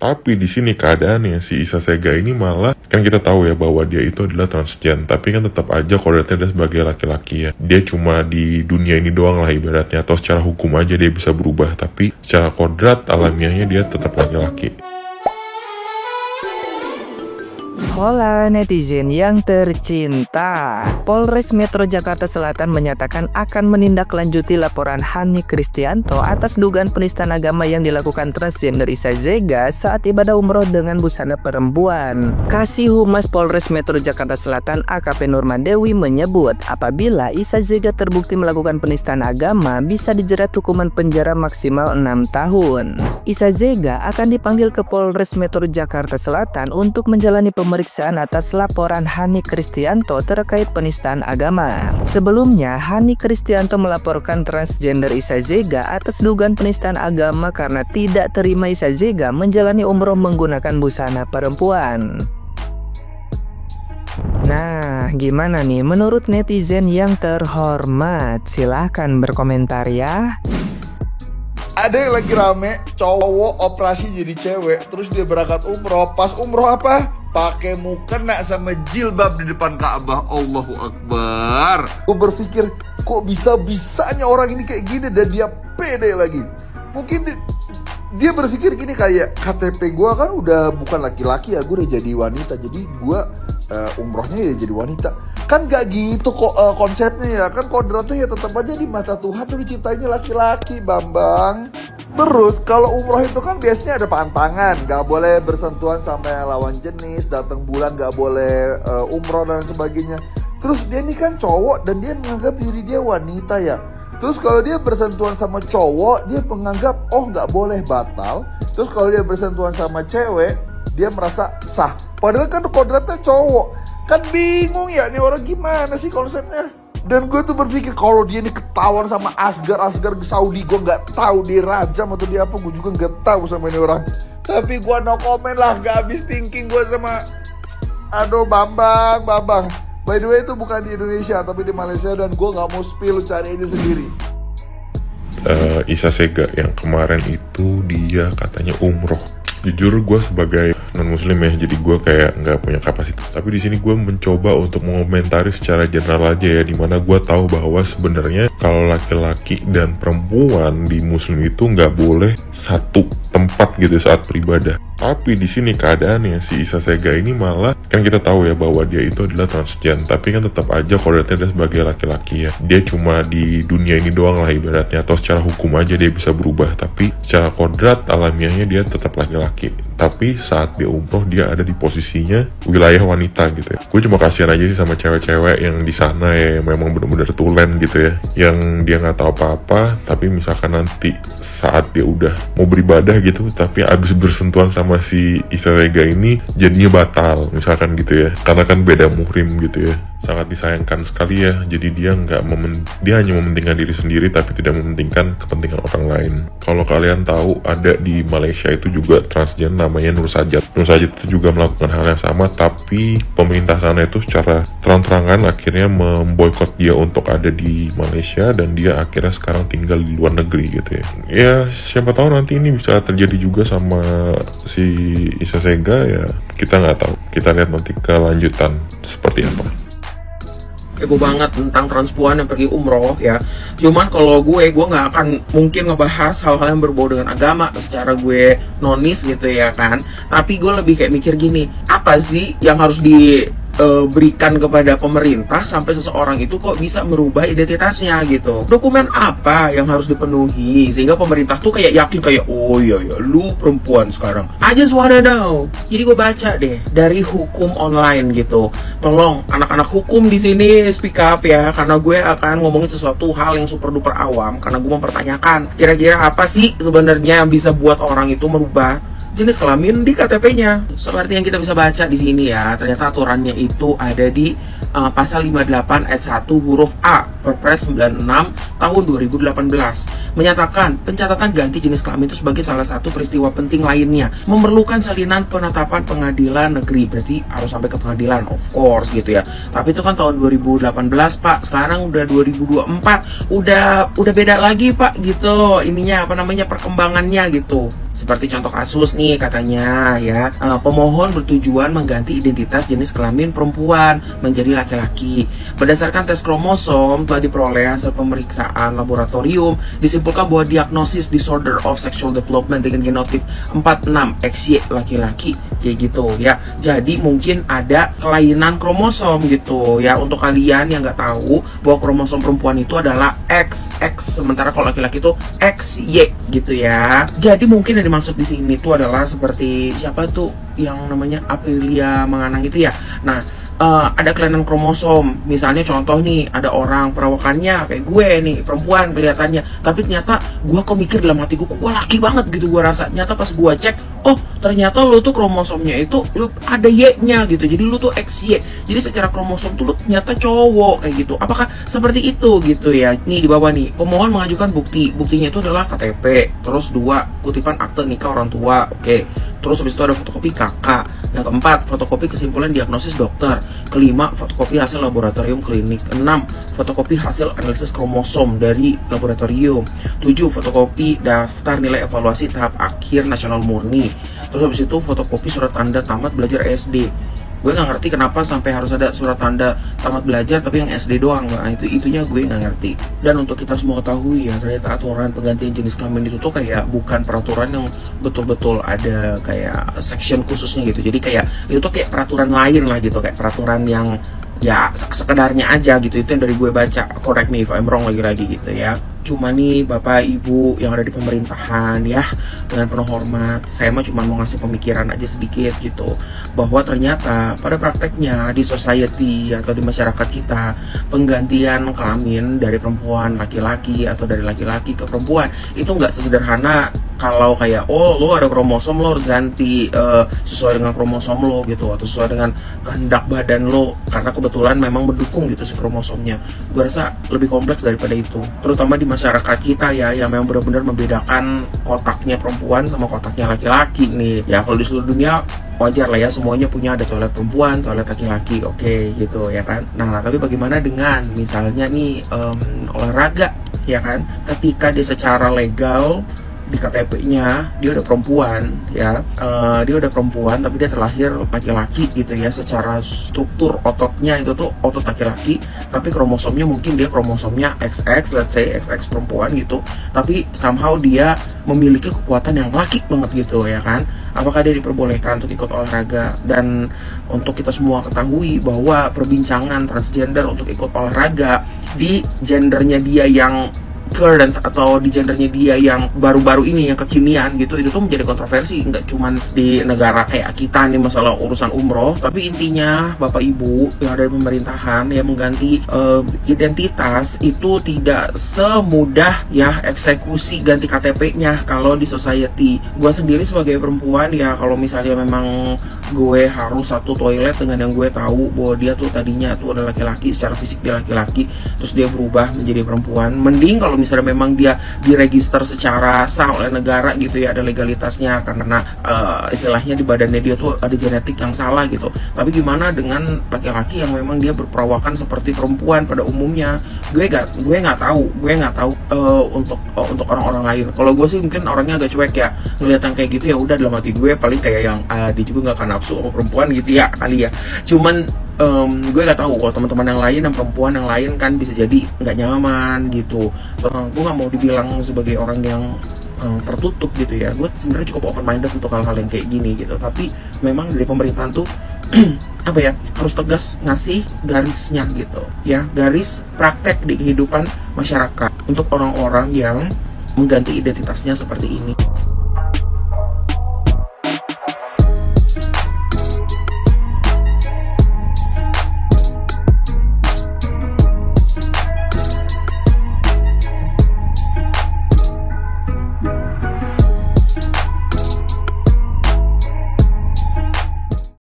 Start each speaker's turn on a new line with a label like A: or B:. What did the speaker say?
A: Tapi di sini keadaannya si Isa Sega ini malah, kan kita tahu ya bahwa dia itu adalah transgen, tapi kan tetap aja kodratnya dia sebagai laki-laki ya. Dia cuma di dunia ini doang lah ibaratnya, atau secara hukum aja dia bisa berubah, tapi secara kodrat alamiahnya dia tetap laki-laki.
B: Hola netizen yang tercinta, Polres Metro Jakarta Selatan menyatakan akan menindaklanjuti laporan Hani Kristianto atas dugaan penistaan agama yang dilakukan transgender Isa Sega saat ibadah umroh dengan busana perempuan. Kasih Humas Polres Metro Jakarta Selatan AKP Nurman Dewi menyebut apabila Isa Sega terbukti melakukan penistaan agama bisa dijerat hukuman penjara maksimal 6 tahun. Isa Sega akan dipanggil ke Polres Metro Jakarta Selatan untuk menjalani pemeriksaan atas laporan Hani Kristianto terkait penistaan agama. Sebelumnya, Hani Kristianto melaporkan transgender Isa Sega atas dugaan penistaan agama karena tidak terima Isa Sega menjalani umroh menggunakan busana perempuan. Nah, gimana nih menurut netizen yang terhormat? Silahkan berkomentar ya.
C: Ada yang lagi rame, cowok operasi jadi cewek, terus dia berangkat umroh. Pas umroh apa? Pakai mukena sama jilbab di depan Ka'bah. Allahu Akbar. Gue berpikir, kok bisa-bisanya orang ini kayak gini dan dia pede lagi. Mungkin dia berpikir gini, kayak KTP gue kan udah bukan laki-laki ya, gue udah jadi wanita, jadi gue umrohnya ya jadi wanita. Kan gak gitu kok konsepnya ya. Kan kodratnya ya tetap aja di mata Tuhan tuh diciptainya laki-laki, Bambang. Terus kalau umroh itu kan biasanya ada pantangan, gak boleh bersentuhan sama lawan jenis, datang bulan gak boleh umroh dan sebagainya. Terus dia ini kan cowok dan dia menganggap diri dia wanita ya. Terus kalau dia bersentuhan sama cowok, dia menganggap oh gak boleh, batal. Terus kalau dia bersentuhan sama cewek, dia merasa sah. Padahal kan kodratnya cowok. Kan bingung ya, nih orang gimana sih konsepnya. Dan gue tuh berpikir kalau dia nih ketahuan sama Asgar Saudi, gue nggak tahu dia rajam atau dia apa, gue juga nggak tahu sama ini orang. Tapi gue no comment lah, gak habis thinking gue sama, aduh Bambang. By the way itu bukan di Indonesia tapi di Malaysia, dan gue nggak mau spill, cari aja sendiri.
A: Isa Sega yang kemarin itu dia katanya umroh. Jujur gue sebagai non muslim ya, jadi gue kayak nggak punya kapasitas. Tapi di sini gue mencoba untuk mengomentari secara general aja ya, dimana gue tahu bahwa sebenarnya kalau laki-laki dan perempuan di muslim itu nggak boleh satu tempat gitu saat beribadah. Tapi di sini keadaannya si Isa Sega ini malah, kan kita tahu ya bahwa dia itu adalah transgen, tapi kan tetap aja kodratnya dia sebagai laki-laki ya. Dia cuma di dunia ini doang lah ibaratnya, atau secara hukum aja dia bisa berubah, tapi secara kodrat alamiahnya dia tetap laki-laki. Tapi saat dia umroh dia ada di posisinya wilayah wanita gitu ya. Gue cuma kasihan aja sih sama cewek-cewek yang di sana ya, yang memang bener-bener tulen gitu ya, yang dia nggak tahu apa-apa, tapi misalkan nanti saat dia udah mau beribadah gitu, tapi abis bersentuhan sama si Isa Sega ini jadinya batal misalkan gitu ya, karena kan beda muhrim gitu ya. Sangat disayangkan sekali ya. Jadi dia dia hanya mementingkan diri sendiri tapi tidak mementingkan kepentingan orang lain. Kalau kalian tahu, ada di Malaysia itu juga transgen namanya Nur Sajat. Nur Sajat itu juga melakukan hal yang sama, tapi pemerintah sana itu secara terang-terangan akhirnya memboikot dia untuk ada di Malaysia, dan dia akhirnya sekarang tinggal di luar negeri gitu ya. Ya siapa tahu nanti ini bisa terjadi juga sama si Isa Sega ya, kita nggak tahu. Kita lihat nanti kelanjutan seperti apa.
D: Ego banget tentang transpuan yang pergi umroh ya. Cuman kalau gue nggak akan mungkin ngebahas hal-hal yang berbau dengan agama secara gue nonis gitu ya kan. Tapi gue lebih kayak mikir gini, apa sih yang harus diberikan kepada pemerintah sampai seseorang itu kok bisa merubah identitasnya gitu. Dokumen apa yang harus dipenuhi sehingga pemerintah tuh kayak yakin kayak, oh iya ya lu perempuan sekarang, I just wanna know. Jadi gue baca deh dari hukum online gitu. Tolong anak-anak hukum di sini speak up ya, karena gue akan ngomongin sesuatu hal yang super duper awam, karena gue mempertanyakan kira-kira apa sih sebenarnya yang bisa buat orang itu merubah jenis kelamin di KTP-nya. Seperti yang kita bisa baca di sini ya, ternyata aturannya itu ada di pasal 58 ayat 1 huruf A. Perpres 96 tahun 2018 menyatakan pencatatan ganti jenis kelamin itu sebagai salah satu peristiwa penting lainnya, memerlukan salinan penetapan pengadilan negeri. Berarti harus sampai ke pengadilan, of course gitu ya. Tapi itu kan tahun 2018 Pak, sekarang udah 2024, udah beda lagi Pak gitu. Ininya apa namanya, perkembangannya gitu. Seperti contoh kasus nih katanya ya, pemohon bertujuan mengganti identitas jenis kelamin perempuan menjadi laki-laki. Berdasarkan tes kromosom telah diperoleh hasil pemeriksaan laboratorium, disimpulkan bahwa diagnosis disorder of sexual development dengan genotip 46XY laki-laki kayak gitu ya. Jadi mungkin ada kelainan kromosom gitu ya. Untuk kalian yang nggak tahu bahwa kromosom perempuan itu adalah XX, sementara kalau laki-laki itu XY gitu ya. Jadi mungkin yang dimaksud di sini tuh adalah seperti siapa tuh yang namanya Aprilia Menganang itu ya. Nah, ada kelainan kromosom. Misalnya contoh nih, ada orang perawakannya kayak gue nih, perempuan kelihatannya, tapi ternyata gue kok mikir dalam hati gue laki banget gitu gue rasa. Ternyata pas gue cek, oh ternyata lu tuh kromosomnya itu lu ada Y-nya gitu, jadi lu tuh XY. Jadi secara kromosom tuh lu ternyata cowok kayak gitu. Apakah seperti itu gitu ya? Nih di bawah nih, pemohon mengajukan buktinya itu adalah KTP, terus 2 kutipan akte nikah orang tua, oke. Terus habis itu ada fotokopi kakak. Yang keempat, fotokopi kesimpulan diagnosis dokter. Kelima, fotokopi hasil laboratorium klinik. 6, fotokopi hasil analisis kromosom dari laboratorium. 7, fotokopi daftar nilai evaluasi tahap akhir nasional murni. Terus habis itu fotokopi surat tanda tamat belajar SD. Gue nggak ngerti kenapa sampai harus ada surat tanda tamat belajar tapi yang SD doang. Nah itunya gue nggak ngerti. Dan untuk kita semua ketahui ya, ternyata aturan penggantian jenis kelamin itu tuh kayak bukan peraturan yang betul-betul ada kayak section khususnya gitu. Jadi kayak itu tuh kayak peraturan lain lah gitu, kayak peraturan yang ya sekedarnya aja gitu. Itu yang dari gue baca, correct me if I'm wrong lagi-lagi gitu ya. Cuma nih Bapak Ibu yang ada di pemerintahan ya, dengan penuh hormat, saya mah cuma mau ngasih pemikiran aja sedikit gitu, bahwa ternyata pada prakteknya di society atau di masyarakat kita, penggantian kelamin dari perempuan laki-laki atau dari laki-laki ke perempuan itu nggak sesederhana kalau kayak oh lo ada kromosom lo harus ganti sesuai dengan kromosom lo gitu, atau sesuai dengan kehendak badan lo karena kebetulan memang mendukung gitu si kromosomnya. Gue rasa lebih kompleks daripada itu, terutama di masyarakat kita ya, yang memang benar-benar membedakan kotaknya perempuan sama kotaknya laki-laki nih ya. Kalau di seluruh dunia wajar lah ya, semuanya punya ada toilet perempuan, toilet laki-laki, oke gitu ya kan. Nah tapi bagaimana dengan misalnya nih olahraga ya kan, ketika dia secara legal di KTP-nya dia udah perempuan ya, dia udah perempuan tapi dia terlahir laki-laki gitu ya, secara struktur ototnya itu tuh otot laki-laki, tapi kromosomnya mungkin dia kromosomnya XX, let's say XX perempuan gitu, tapi somehow dia memiliki kekuatan yang laki banget gitu ya kan. Apakah dia diperbolehkan untuk ikut olahraga? Dan untuk kita semua ketahui bahwa perbincangan transgender untuk ikut olahraga di gendernya dia yang current atau di gendernya dia yang baru-baru ini yang kekinian gitu, itu tuh menjadi kontroversi, nggak cuman di negara kayak kita nih masalah urusan umroh, tapi intinya Bapak Ibu yang ada di pemerintahan yang mengganti identitas itu tidak semudah ya eksekusi ganti KTP-nya kalau di society. Gue sendiri sebagai perempuan ya, kalau misalnya memang gue harus satu toilet dengan yang gue tahu bahwa dia tuh tadinya tuh ada laki-laki, secara fisik dia laki-laki, terus dia berubah menjadi perempuan, mending kalau misalnya memang dia diregister secara sah oleh negara gitu ya, ada legalitasnya karena istilahnya di badannya dia tuh ada genetik yang salah gitu. Tapi gimana dengan laki-laki yang memang dia berperawakan seperti perempuan pada umumnya? Gue nggak tahu untuk orang-orang lain. Kalau gue sih mungkin orangnya agak cuek ya, ngeliat yang kayak gitu ya udah, dalam hati gue paling kayak yang dia juga nggak akan nafsu sama perempuan gitu ya kali ya. Cuman gue gak tahu kalau teman-teman yang lain, yang perempuan yang lain kan bisa jadi nggak nyaman gitu. Gue nggak mau dibilang sebagai orang yang tertutup gitu ya. Gue sebenarnya cukup open minded untuk hal-hal yang kayak gini gitu. Tapi memang dari pemerintahan tuh apa ya, harus tegas ngasih garisnya gitu ya, garis praktek di kehidupan masyarakat untuk orang-orang yang mengganti identitasnya seperti ini.